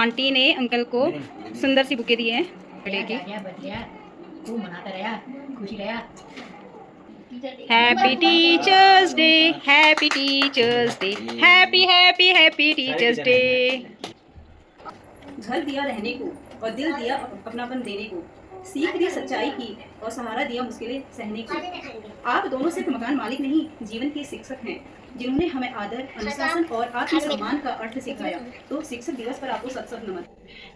Aunty ने uncle को सुंदर सी बुके दी है लेके। Happy teachers day, happy teachers day, happy happy happy teachers day. घर दिया रहने को और दिल दिया अपनापन देने को, सीख दी सच्चाई की और सहारा दिया मुश्किलें सहने को। आप दोनों सिर्फ मकान मालिक नहीं, जीवन के शिक्षक हैं, जिन्होंने हमें आदर, अनुशासन और आत्मसम्मान का अर्थ सिखाया। तो शिक्षक दिवस पर आपको सत सत नमन।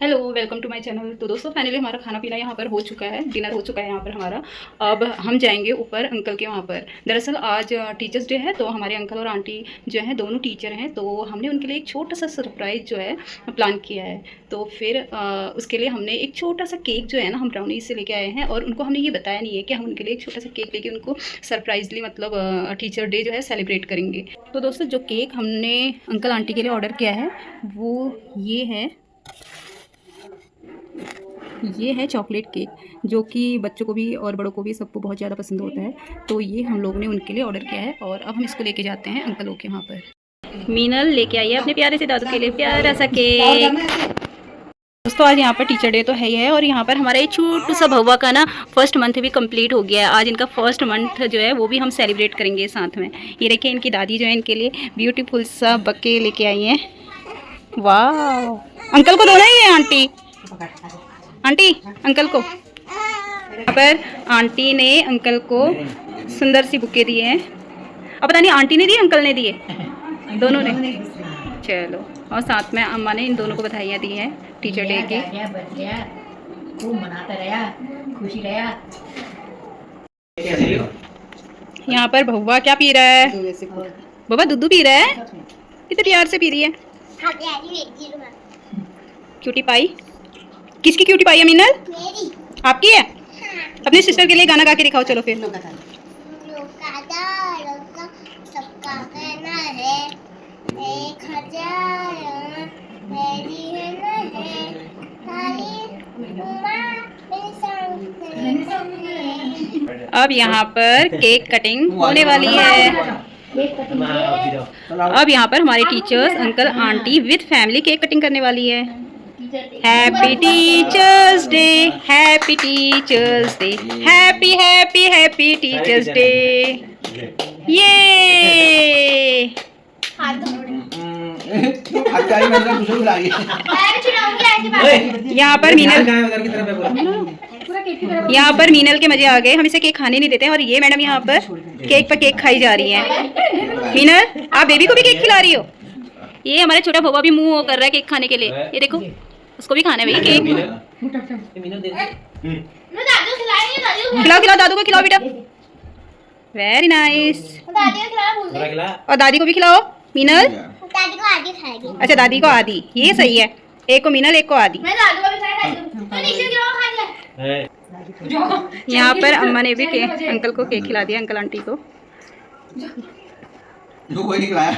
Hello, welcome to my channel. तो दोस्तों फाइनली हमारा खाना पीना यहाँ पर हो चुका है, डिनर हो चुका है यहाँ पर हमारा। अब हम जाएंगे ऊपर अंकल के वहाँ पर। दरअसल आज टीचर्स डे है, तो हमारे अंकल और आंटी जो है दोनों टीचर हैं, तो हमने उनके लिए एक छोटा सा सरप्राइज़ जो है प्लान किया है। तो फिर उसके लिए हमने एक छोटा सा केक जो है ना, हम ब्राउनी से लेके आए हैं, और उनको हमने ये बताया नहीं है कि हम उनके लिए एक छोटा सा केक लेके उनको सरप्राइजली मतलब टीचर डे जो है सेलिब्रेट करेंगे। तो दोस्तों जो केक हमने अंकल आंटी के लिए ऑर्डर किया है वो ये है चॉकलेट केक, जो कि बच्चों को भी और बड़ों को भी सबको बहुत ज़्यादा पसंद होता है। तो ये हम लोगों ने उनके लिए ऑर्डर किया है और अब हम इसको लेके जाते हैं अंकलों के वहाँ पर। मीनल लेके आई है अपने प्यारे से दादू के लिए प्यारा सा केक। दोस्तों आज यहाँ पर टीचर डे तो है ही है, और यहाँ पर हमारा ये छोटू सा भव्वा का ना फर्स्ट मंथ भी कंप्लीट हो गया है। आज इनका फर्स्ट मंथ जो है वो भी हम सेलिब्रेट करेंगे साथ में। ये देखिए इनकी दादी जो है इनके लिए ब्यूटीफुल सा बके लेके आई हैं। वाह, अंकल को दोना ही है आंटी अंकल को। यहाँ पर आंटी ने अंकल को सुंदर सी बुके दिए हैं। अब पता नहीं आंटी ने दिए अंकल ने दिए, दोनों ने। चलो, और साथ में अम्मा ने इन दोनों को बधाइयाँ दी हैं टीचर डे की। यहाँ पर भव्वा क्या पी रहा है? बाबा दूध पी रहा है, कितने प्यार से पी रही है। क्यूटी पाई, किसकी क्यूटी पाई है मीनल? आपकी है? अपनी सिस्टर के लिए गाना गा के दिखाओ। चलो फिर। अब यहाँ पर केक कटिंग होने वाली है। अब यहाँ पर हमारे teachers uncle aunty with family cake cutting करने वाली है। Happy teachers day, happy teachers day, happy happy happy teachers day. ये यहाँ पर मीनल के मजे आ गए, हम इसे केक खाने नहीं देते हैं, और ये मैडम यहाँ पर केक खाई जा रही हैं। मीनल, आप बेबी को भी केक खिला रही हो? ये हमारा छोटा भव्वा भी मुंह कर रहा है केक खाने के लिए। ये देखो, उसको भी खाना है भाई केक। खिलाओ खिलाओ, दादू को खिलाओ बेटा। Very nice. और दादी को भी खिलाओ मीनल। दादी को आधी खाएगी। अच्छा, दादी को आधी, ये सही है। एक को मीनल, एक को आधी। यहाँ पर अम्मा ने भी अंकल को केक खिला दिया, अंकल आंटी को। कोई नहीं खिलाया।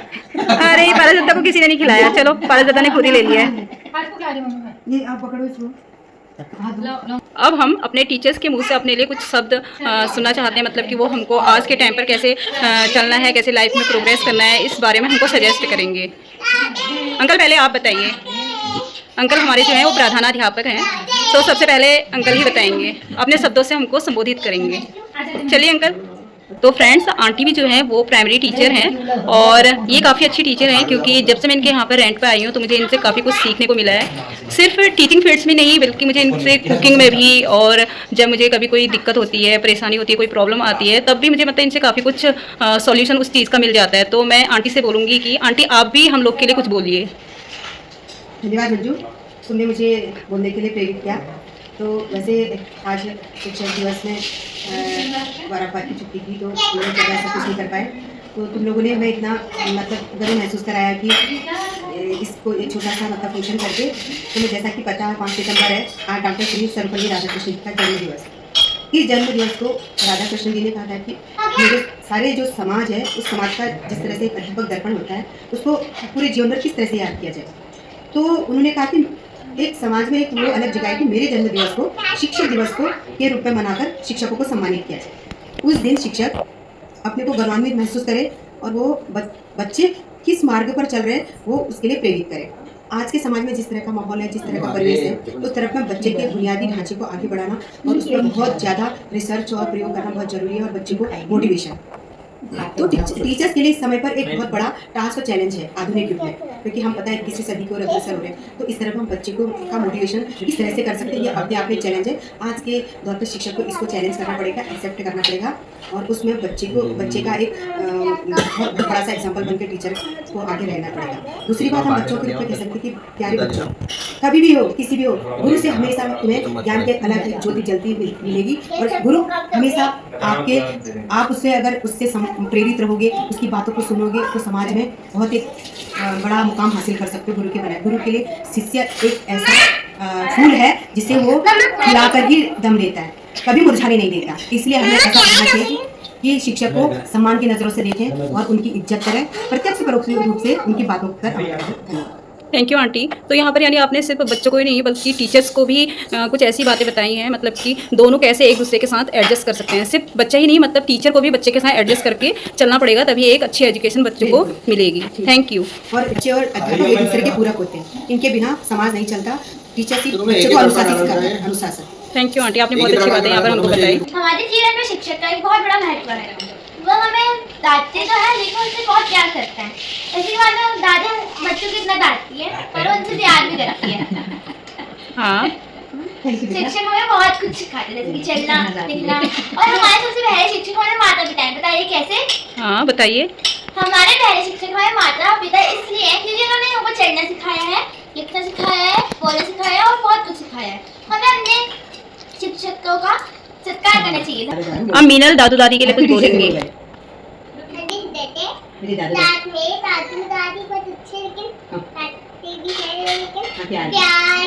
अरे पारसदा को किसी ने नहीं खिलाया। चलो, पारसदा ने खुद ही ले लिया है। ये आप पकड़ो इसको। अब हम अपने टीचर्स के मुंह से अपने लिए कुछ शब्द सुनना चाहते हैं, मतलब कि वो हमको आज के टाइम पर कैसे चलना है, कैसे लाइफ में प्रोग्रेस करना है, इस बारे में हमको सजेस्ट करेंगे। अंकल पहले आप बताइए। अंकल हमारे जो हैं वो प्रधानाध्यापक हैं, तो सबसे पहले अंकल ही बताएंगे, अपने शब्दों से हमको संबोधित करेंगे। चलिए अंकल। तो फ्रेंड्स, आंटी भी जो है वो प्राइमरी टीचर हैं, और ये काफ़ी अच्छी टीचर हैं, क्योंकि जब से मैं इनके यहाँ पर रेंट पे आई हूँ तो मुझे इनसे काफ़ी कुछ सीखने को मिला है। सिर्फ टीचिंग फील्ड्स में नहीं, बल्कि मुझे इनसे कुकिंग में भी, और जब मुझे कभी कोई दिक्कत होती है, परेशानी होती है, कोई प्रॉब्लम आती है, तब भी मुझे मतलब इनसे काफ़ी कुछ सॉल्यूशन उस चीज़ का मिल जाता है। तो मैं आंटी से बोलूँगी कि आंटी आप भी हम लोग के लिए कुछ बोलिए। धन्यवाद मंजू, तुमने मुझे बोलने के लिए प्रेरित किया। तो वैसे आज शिक्षक दिवस में 12 की छुट्टी की, तो हम लोग ज़्यादा ऐसा कुछ नहीं कर पाए। तो तुम लोगों ने हमें इतना मतलब गर्व महसूस कराया कि इसको एक छोटा सा मतलब फंक्शन करके, तुम्हें जैसा कि पता है 5 सितंबर है, आज डॉक्टर श्री सर्वपल्ली राधाकृष्णन का जन्म दिवस। इस जन्म दिवस को राधाकृष्णन जी ने कहा था कि मेरे सारे जो समाज है, उस समाज का जिस तरह से एक अध्यापक दर्पण होता है, उसको पूरे जीवन भर किस तरह से याद किया जाए। तो उन्होंने कहा कि एक समाज में एक वो अलग जगह है कि मेरे जन्म दिवस को शिक्षक दिवस को के रूप में मनाकर शिक्षकों को सम्मानित किया जाए। उस दिन शिक्षक अपने को गौरवान्वित महसूस करे, और वो बच्चे किस मार्ग पर चल रहे हैं वो उसके लिए प्रेरित करें। आज के समाज में जिस तरह का माहौल है, जिस तरह का परिवेश है, उस तरफ में बच्चे के बुनियादी ढांचे को आगे बढ़ाना और उस पर बहुत ज़्यादा रिसर्च और प्रयोग करना बहुत जरूरी है और बच्चे को मोटिवेशन। तो टीचर्स के लिए इस समय पर एक बहुत बड़ा टास्क और चैलेंज है आधुनिक युग में, क्योंकि हम पता है 21वीं सदी को अग्रसर हो रहे हैं। तो इस तरफ हम बच्चे को का मोटिवेशन किस तरह से कर सकते हैं, ये अपने आप में चैलेंज है। आज के दौर पर शिक्षक को इसको चैलेंज करना पड़ेगा, एक्सेप्ट करना पड़ेगा और उसमें बच्चे का एक बहुत बड़ा सा एग्जाम्पल बनकर टीचर को आगे रहना पड़ेगा। दूसरी बात हम बच्चों के रूप में कह सकते हैं कि प्यारे बच्चों, कभी भी हो, किसी भी हो, गुरु से हमेशा तुम्हें ज्ञान के अलग ज्योति जलती हुई मिलेगी और गुरु हमेशा आप उससे अगर उससे प्रेरित रहोगे, उसकी बातों को सुनोगे तो समाज में बहुत एक बड़ा मुकाम हासिल कर सकते हो। गुरु के बनाए, गुरु के लिए शिष्य एक ऐसा फूल है जिसे वो खिलाकर ही दम देता है, कभी मुरझाने नहीं देता। इसलिए हमें ऐसा करना चाहिए कि शिक्षक को सम्मान की नज़रों से देखें और उनकी इज्जत करें, प्रत्यक्ष परोक्ष रूप से उनकी बातों पर अमल करें। Thank you aunty. तो यहाँ पर यानी आपने सिर्फ बच्चों को ही नहीं बल्कि टीचर्स को भी कुछ ऐसी बातें बताई हैं, मतलब कि दोनों कैसे एक दूसरे के साथ एडजस्ट कर सकते हैं। सिर्फ बच्चा ही नहीं, मतलब टीचर को भी बच्चे के साथ एडजस्ट करके चलना पड़ेगा, तभी एक अच्छी एजुकेशन बच्चों को मिलेगी। Thank you. और बच्चे और अध्यापक एक दूसरे के पूरक होते हैं, इनके बिना समाज नहीं चलता। टीचर सिर्फ बच्चों को अनुशासित करता है, अनुशासन। थैंक यू आंटी, आपने बहुत अच्छी बातें यहाँ पर हमको बताई। हमारे जीवन में शिक्षक का एक बहुत बड़ा महत्व है। वो हमें डांटते तो है लेकिन उनसे बहुत प्यार करता है। ऐसी बात है, दादी बच्चों को इतना डांटती है पर वो उनसे प्यार भी करती है। हाँ, शिक्षक हमें बहुत कुछ सिखाते हैं, जैसे कि चलना, लिखना। और हमारे सबसे पहले शिक्षक हमारे माता पिता हैं। बताइए कैसे? हाँ बताइए। हमारे पहले शिक्षक हमारे माता पिता इसलिए हैं क्योंकि उन्होंने हमको चलना सिखाया है, लिखना सिखाया है, बोलना सिखाया है और बहुत कुछ सिखाया है। हमें अपने शिक्षकों का सत्कार करना चाहिए। अब मीनल दादू दादी के लिए कुछ बोलेंगे। मेरी दादी दादी बहुत अच्छे लेकिन भी है, लेकिन प्यार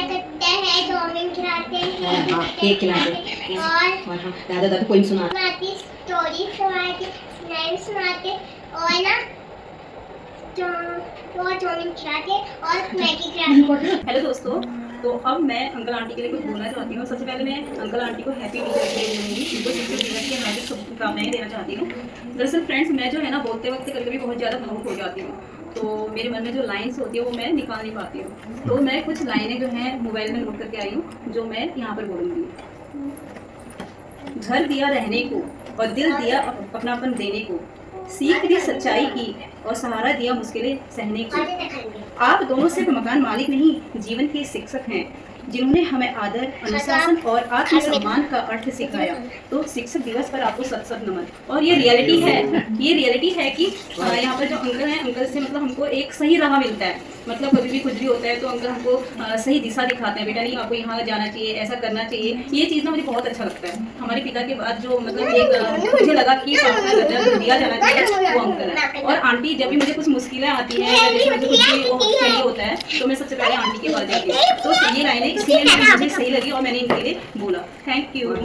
करते हैं, चाउमीन खिलाते हैं, केक खिलाते हैं और दादा दादी कोई सुना स्टोरी सुनाते, स्नैप सुनाते और ना चाउमीन खिलाते और मैगी खिलाते। हेलो दोस्तों, तो अब मैं अंकल आंटी के लिए कुछ बोलना चाहती हूँ। सबसे पहले मैं अंकल आंटी को हैप्पी टीचर्स डे बोलूँगी, उनको शिक्षक दिवस की हार्दिक शुभकामनाएं देना चाहती हूँ। दरअसल फ्रेंड्स, मैं जो है ना बोलते वक्त कभी कभी बहुत ज़्यादा भावुक हो जाती हूँ, तो मेरे मन में जो लाइन्स होती है वो मैं निकाल नहीं पाती हूँ। तो मैं कुछ लाइनें जो हैं मोबाइल में नोट करके आई हूँ, जो मैं यहाँ पर बोलूँगी। घर दिया रहने को और दिल दिया अपनापन देने को, सीख दी सच्चाई की और सहारा दिया मुश्किलें सहने को। आप दोनों सिर्फ मकान मालिक नहीं, जीवन के शिक्षक हैं, जिन्होंने हमें आदर, अनुशासन और आत्मसम्मान का अर्थ सिखाया। तो शिक्षक दिवस पर आपको सत सत नमन। और ये रियलिटी है कि यहाँ पर जो अंकल हैं, अंकल से मतलब हमको एक सही राह मिलता है। मतलब कभी भी कुछ भी होता है तो अंकल हमको सही दिशा दिखाते हैं, बेटा नहीं आपको यहाँ जाना चाहिए, ऐसा करना चाहिए। ये चीज़ ना मुझे बहुत अच्छा लगता है। हमारे पिता के बाद जो मतलब एक मुझे लगा कि पापा का दर्जा दिया जाना चाहिए, वो अंकल है। और आंटी, जब भी मुझे कुछ मुश्किलें आती हैं या जैसे मुझे कुछ भी वो चाहिए होता है तो मैं सबसे पहले आंटी के पास जाती हूँ। तो ये लाइनें इसलिए मुझे सही लगी और मैंने इनके लिए बोला। Thank you.